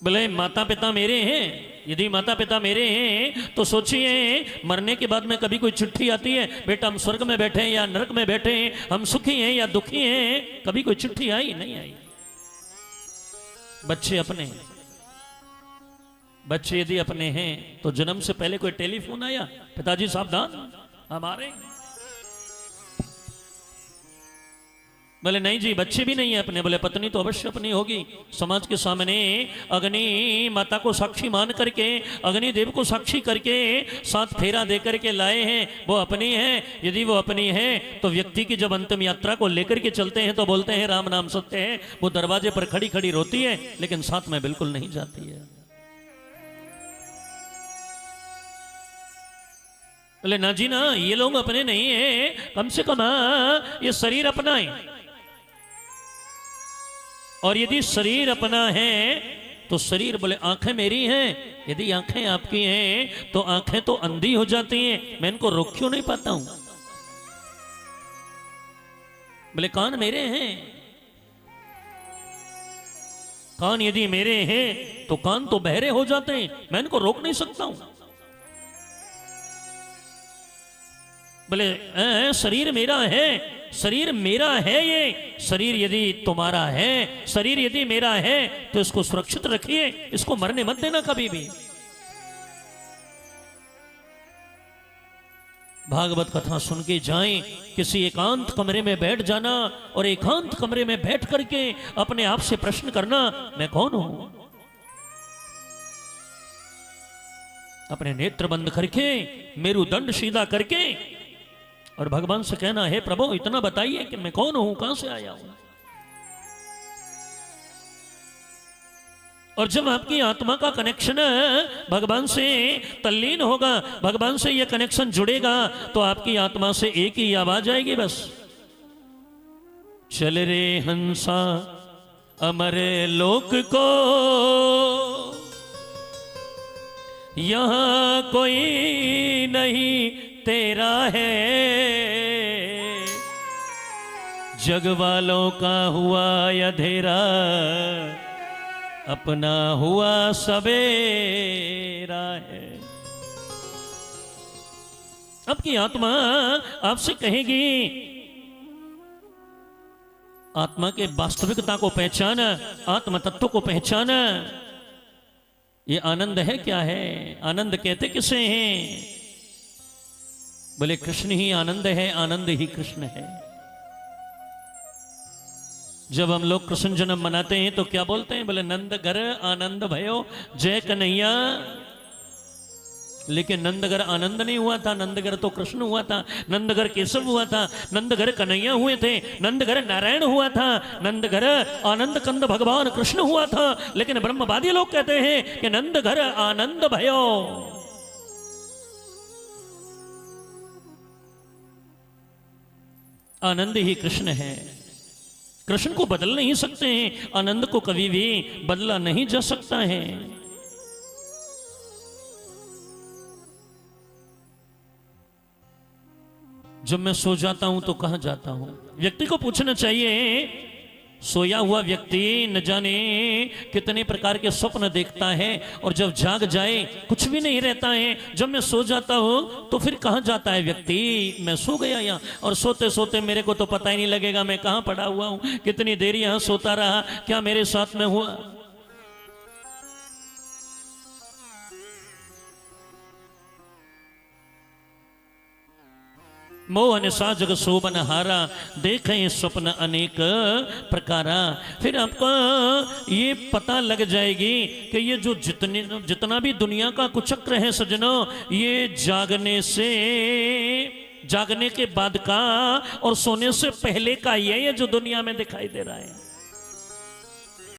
बोले माता पिता मेरे हैं, यदि माता पिता मेरे हैं तो सोचिए मरने के बाद में कभी कोई चिट्ठी आती है, बेटा हम स्वर्ग में बैठे हैं या नरक में बैठे हैं, हम सुखी हैं या दुखी हैं, कभी कोई चिट्ठी आई नहीं आई। बच्चे अपने, बच्चे यदि अपने हैं तो जन्म से पहले कोई टेलीफोन आया, पिताजी सावधान हमारे? बोले नहीं जी, बच्चे भी नहीं है अपने। बोले पत्नी तो अवश्य अपनी होगी। समाज के सामने अग्नि माता को साक्षी मान करके, अग्नि देव को साक्षी करके 7 फेरा दे करके लाए हैं, वो अपनी है। यदि वो अपनी है तो व्यक्ति की जब अंतिम यात्रा को लेकर के चलते हैं तो बोलते हैं राम नाम सत्य है। वो दरवाजे पर खड़ी खड़ी रोती है लेकिन साथ में बिल्कुल नहीं जाती है। बोले ना जी ना, ये लोग अपने नहीं है, कम से कम ये शरीर अपना है। और यदि शरीर अपना है तो शरीर, बोले आंखें मेरी हैं, यदि आंखें आपकी हैं तो आंखें तो अंधी हो जाती हैं, मैं इनको रोक क्यों नहीं पाता हूं? बोले कान मेरे हैं, कान यदि मेरे हैं तो कान तो बहरे हो जाते हैं, मैं इनको रोक नहीं सकता हूं। बोले शरीर मेरा है, शरीर मेरा है, ये शरीर यदि तुम्हारा है, शरीर यदि मेरा है तो इसको सुरक्षित रखिए, इसको मरने मत देना कभी भी। भागवत कथा सुन के जाएं, किसी एकांत कमरे में बैठ जाना और एकांत कमरे में बैठ करके अपने आप से प्रश्न करना, मैं कौन हूं? अपने नेत्र बंद करके, मेरुदंड सीधा करके और भगवान से कहना है प्रभु इतना बताइए कि मैं कौन हूं, कहां से आया हूं। और जब आपकी आत्मा का कनेक्शन भगवान से तल्लीन होगा, भगवान से यह कनेक्शन जुड़ेगा तो आपकी आत्मा से एक ही आवाज आएगी, बस चल रे हंसा अमर लोक को, यहां कोई नहीं तेरा है, जग वालों का हुआ अंधेरा, अपना हुआ सवेरा है। आपकी आत्मा आपसे कहेगी, आत्मा के वास्तविकता को पहचाना, आत्म तत्व को पहचाना। ये आनंद है क्या है? आनंद कहते किसे हैं? बोले कृष्ण ही आनंद है, आनंद ही कृष्ण है। जब हम लोग कृष्ण जन्म मनाते हैं तो क्या बोलते हैं? बोले नंद घर आनंद भयो जय कन्हैया। लेकिन नंदगर आनंद नहीं हुआ था, नंदगर तो कृष्ण हुआ था, नंदगर केशव हुआ था, नंदगर कन्हैया हुए थे, नंदगर नारायण हुआ था, नंदगर आनंद कंद भगवान कृष्ण हुआ था। लेकिन ब्रह्मवादी लोग कहते हैं कि नंदगर आनंद भयो। आनंद ही कृष्ण है, कृष्ण को बदल नहीं सकते हैं, आनंद को कभी भी बदला नहीं जा सकता है। जब मैं सो जाता हूं तो कहां जाता हूं? व्यक्ति को पूछना चाहिए। सोया हुआ व्यक्ति न जाने कितने प्रकार के स्वप्न देखता है और जब जाग जाए कुछ भी नहीं रहता है। जब मैं सो जाता हूं तो फिर कहां जाता है व्यक्ति? मैं सो गया यहाँ, और सोते सोते मेरे को तो पता ही नहीं लगेगा मैं कहां पड़ा हुआ हूं, कितनी देर यहां सोता रहा, क्या मेरे साथ में हुआ। मोहन सा जग शोभन हारा, देखें स्वप्न अनेक प्रकारा। फिर आपको ये पता लग जाएगी कि ये जो जितना भी दुनिया का कुचक्र है सजनों, ये जागने के बाद का और सोने से पहले का ये जो दुनिया में दिखाई दे रहा है।